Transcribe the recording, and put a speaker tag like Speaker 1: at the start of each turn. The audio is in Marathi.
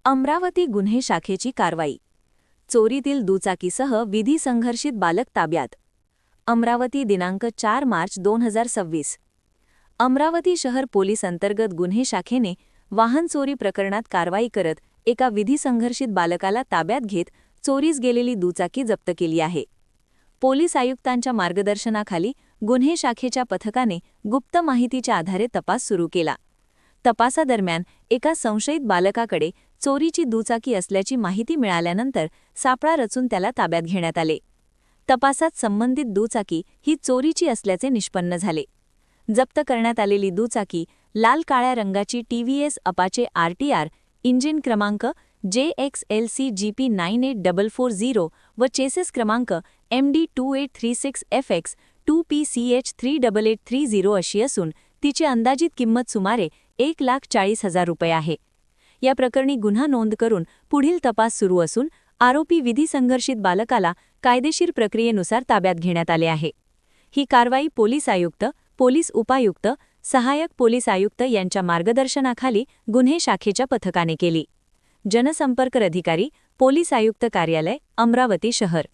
Speaker 1: अमरावती गुन्हे शाखेची कारवाई. चोरीतील दुचाकीसह विधी संघर्षित बालक ताब्यात. अमरावती दिनांक 4 मार्च 2026. अमरावती शहर पोलीस अंतर्गत गुन्हे शाखेने वाहन चोरी प्रकरणात कारवाई करत एका विधी संघर्षित बालकाला ताब्यात घेत चोरीस गेलेली दुचाकी जप्त केली आहे. पोलीस आयुक्तांच्या मार्गदर्शनाखाली गुन्हे शाखेच्या पथकाने गुप्त माहितीच्या आधारे तपास सुरू केला. तपासादरम्यान एका संशयित बालकाकडे चोरीची दुचाकी असल्याची माहिती मिळाल्यानंतर सापळा रचून त्याला ताब्यात घेण्यात आले. तपासात संबंधित दुचाकी ही चोरीची असल्याचे निष्पन्न झाले. जप्त करण्यात आलेली दुचाकी लाल-काळ्या रंगाची TVS अपाचे RTR, इंजिन क्रमांक JXLC-GP 98440 व चेसिस क्रमांक MD2836FX 2PCH38830 अशी असून तिची अंदाजित किंमत सुमारे 1,40,000 रुपये आहे. या प्रकरणी गुन्हा नोंद करून पुढील तपास सुरू असून आरोपी विधी संघर्षित बालकाला कायदेशीर प्रक्रियेनुसार ताब्यात घेण्यात आले आहे. ही कारवाई पोलीस आयुक्त, पोलीस उपायुक्त, सहाय्यक पोलीस आयुक्त यांच्या मार्गदर्शनाखाली गुन्हे शाखेच्या पथकाने केली. जनसंपर्क अधिकारी, पोलीस आयुक्त कार्यालय, अमरावती शहर.